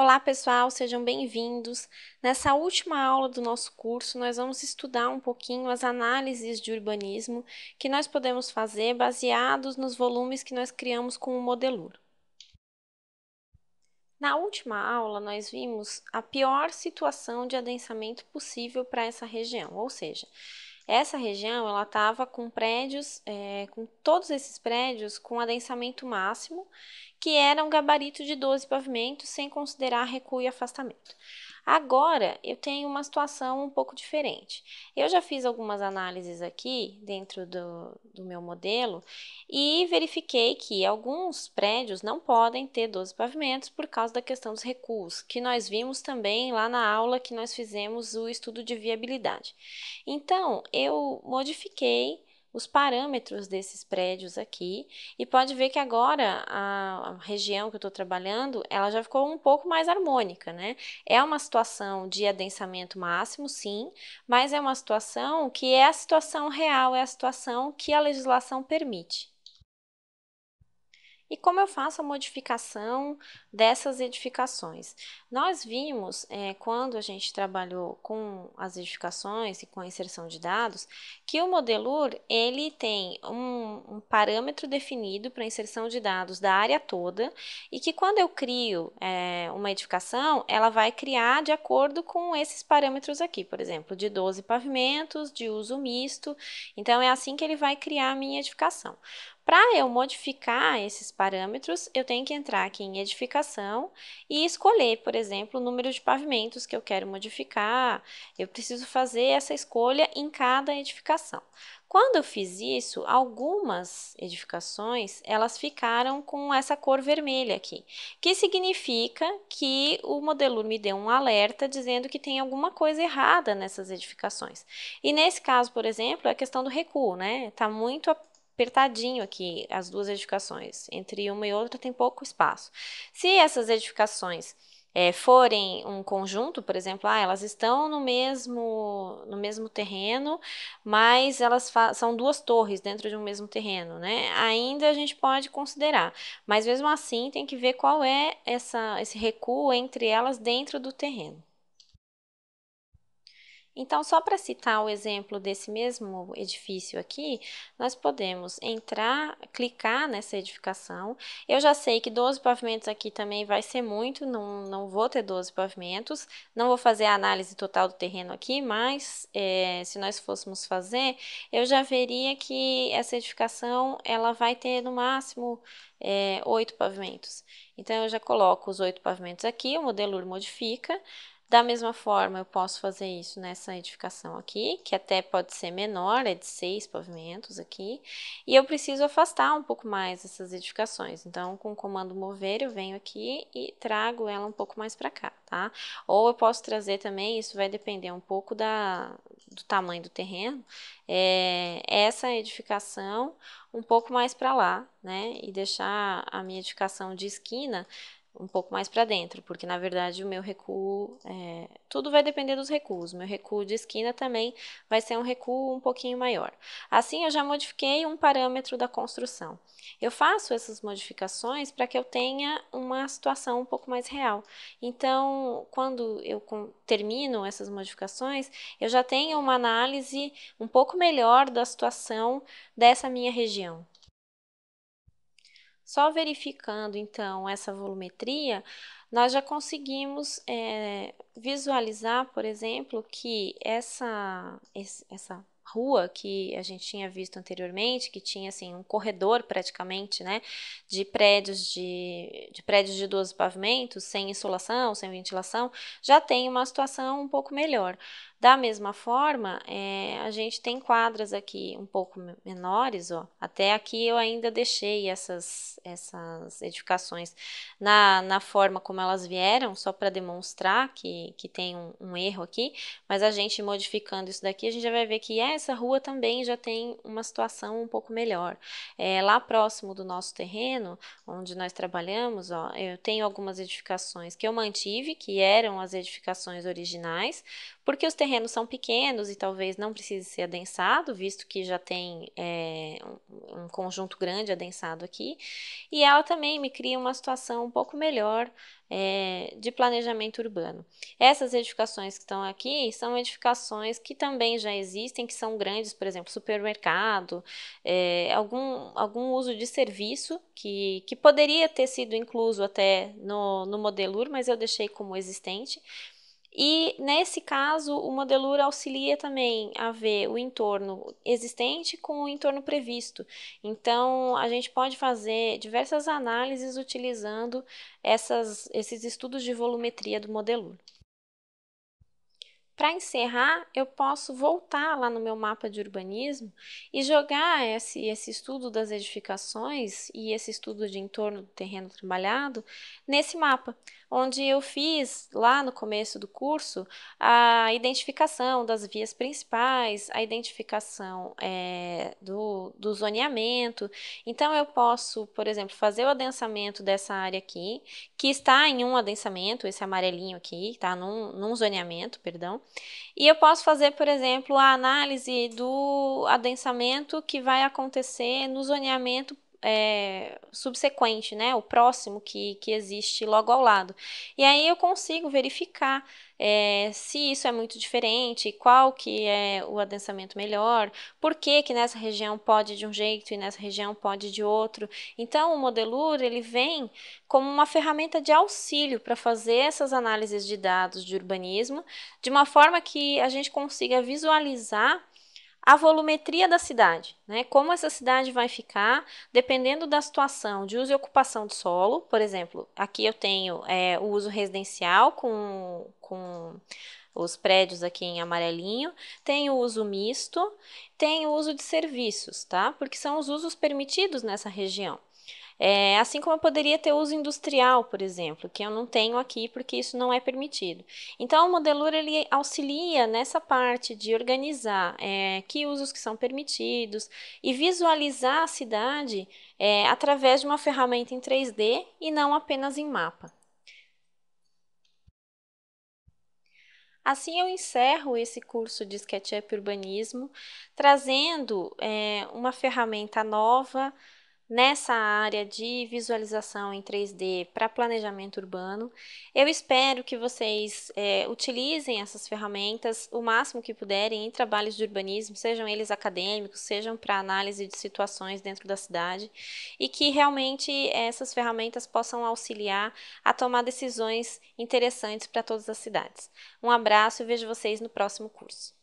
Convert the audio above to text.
Olá, pessoal, sejam bem-vindos. Nessa última aula do nosso curso, nós vamos estudar um pouquinho as análises de urbanismo que nós podemos fazer baseados nos volumes que nós criamos com o Modelur. Na última aula, nós vimos a pior situação de adensamento possível para essa região, ou seja, essa região ela estava com prédios, com todos esses prédios com adensamento máximo, que era um gabarito de 12 pavimentos, sem considerar recuo e afastamento. Agora, eu tenho uma situação um pouco diferente. Eu já fiz algumas análises aqui dentro do meu modelo e verifiquei que alguns prédios não podem ter 12 pavimentos por causa da questão dos recuos, que nós vimos também lá na aula que nós fizemos o estudo de viabilidade. Então, eu modifiquei os parâmetros desses prédios aqui e pode ver que agora a região que eu estou trabalhando, ela já ficou um pouco mais harmônica, né? É uma situação de adensamento máximo, sim, mas é uma situação que é a situação real, é a situação que a legislação permite. E como eu faço a modificação dessas edificações? Nós vimos, quando a gente trabalhou com as edificações e com a inserção de dados, que o Modelur ele tem um parâmetro definido para a inserção de dados da área toda e que quando eu crio uma edificação, ela vai criar de acordo com esses parâmetros aqui, por exemplo, de 12 pavimentos, de uso misto. Então, é assim que ele vai criar a minha edificação. Para eu modificar esses parâmetros, eu tenho que entrar aqui em edificação e escolher, por exemplo, o número de pavimentos que eu quero modificar. Eu preciso fazer essa escolha em cada edificação. Quando eu fiz isso, algumas edificações, elas ficaram com essa cor vermelha aqui, que significa que o Modelur me deu um alerta dizendo que tem alguma coisa errada nessas edificações. E nesse caso, por exemplo, é a questão do recuo, né? Está muito apertadinho aqui as duas edificações, entre uma e outra tem pouco espaço. Se essas edificações forem um conjunto, por exemplo, elas estão no mesmo terreno, mas elas são duas torres dentro de um mesmo terreno, né? Ainda a gente pode considerar, mas mesmo assim tem que ver qual é esse recuo entre elas dentro do terreno. Então, só para citar o exemplo desse mesmo edifício aqui, nós podemos entrar, clicar nessa edificação. Eu já sei que 12 pavimentos aqui também vai ser muito, não vou ter 12 pavimentos, não vou fazer a análise total do terreno aqui, mas se nós fôssemos fazer, eu já veria que essa edificação ela vai ter no máximo 8 pavimentos. Então, eu já coloco os 8 pavimentos aqui, o Modelur modifica. Da mesma forma, eu posso fazer isso nessa edificação aqui, que até pode ser menor, é de 6 pavimentos aqui, e eu preciso afastar um pouco mais essas edificações. Então, com o comando mover, eu venho aqui e trago ela um pouco mais para cá, tá? Ou eu posso trazer também, isso vai depender um pouco do tamanho do terreno, essa edificação um pouco mais para lá, né? E deixar a minha edificação de esquina um pouco mais para dentro, porque na verdade o meu recuo, tudo vai depender dos recuos. O meu recuo de esquina também vai ser um recuo um pouquinho maior. Assim, eu já modifiquei um parâmetro da construção. Eu faço essas modificações para que eu tenha uma situação um pouco mais real. Então, quando eu termino essas modificações, eu já tenho uma análise um pouco melhor da situação dessa minha região. Só verificando, então, essa volumetria, nós já conseguimos visualizar, por exemplo, que essa rua que a gente tinha visto anteriormente, que tinha assim um corredor praticamente, né, de prédios de 12 pavimentos, sem insolação, sem ventilação, já tem uma situação um pouco melhor. Da mesma forma, a gente tem quadras aqui um pouco menores, ó. Até aqui eu ainda deixei essas edificações na forma como elas vieram, só para demonstrar que tem um erro aqui, mas a gente modificando isso daqui, a gente já vai ver que essa rua também já tem uma situação um pouco melhor. Lá próximo do nosso terreno, onde nós trabalhamos, ó, eu tenho algumas edificações que eu mantive, que eram as edificações originais, porque os terrenos são pequenos e talvez não precise ser adensado, visto que já tem um conjunto grande adensado aqui, e ela também me cria uma situação um pouco melhor de planejamento urbano. Essas edificações que estão aqui são edificações que também já existem, que são grandes, por exemplo, supermercado, algum uso de serviço que poderia ter sido incluso até no Modelur, mas eu deixei como existente. E nesse caso, o Modelur auxilia também a ver o entorno existente com o entorno previsto. Então, a gente pode fazer diversas análises utilizando esses estudos de volumetria do Modelur. Para encerrar, eu posso voltar lá no meu mapa de urbanismo e jogar esse estudo das edificações e esse estudo de entorno do terreno trabalhado nesse mapa, onde eu fiz lá no começo do curso a identificação das vias principais, a identificação do zoneamento. Então, eu posso, por exemplo, fazer o adensamento dessa área aqui, que está em um adensamento, esse amarelinho aqui, está num zoneamento, perdão. E eu posso fazer, por exemplo, a análise do adensamento que vai acontecer no zoneamento subsequente, né? O próximo que existe logo ao lado. E aí eu consigo verificar se isso é muito diferente, qual que é o adensamento melhor, por que que nessa região pode de um jeito e nessa região pode de outro. Então, o Modelur, ele vem como uma ferramenta de auxílio para fazer essas análises de dados de urbanismo, de uma forma que a gente consiga visualizar a volumetria da cidade, né? Como essa cidade vai ficar, dependendo da situação de uso e ocupação de solo. Por exemplo, aqui eu tenho o uso residencial com os prédios aqui em amarelinho, tem o uso misto, tem o uso de serviços, tá? Porque são os usos permitidos nessa região. Assim como eu poderia ter uso industrial, por exemplo, que eu não tenho aqui porque isso não é permitido. Então, o Modelur ele auxilia nessa parte de organizar que usos que são permitidos e visualizar a cidade através de uma ferramenta em 3D e não apenas em mapa. Assim eu encerro esse curso de SketchUp Urbanismo, trazendo uma ferramenta nova nessa área de visualização em 3D para planejamento urbano. Eu espero que vocês utilizem essas ferramentas o máximo que puderem em trabalhos de urbanismo, sejam eles acadêmicos, sejam para análise de situações dentro da cidade, e que realmente essas ferramentas possam auxiliar a tomar decisões interessantes para todas as cidades. Um abraço e vejo vocês no próximo curso.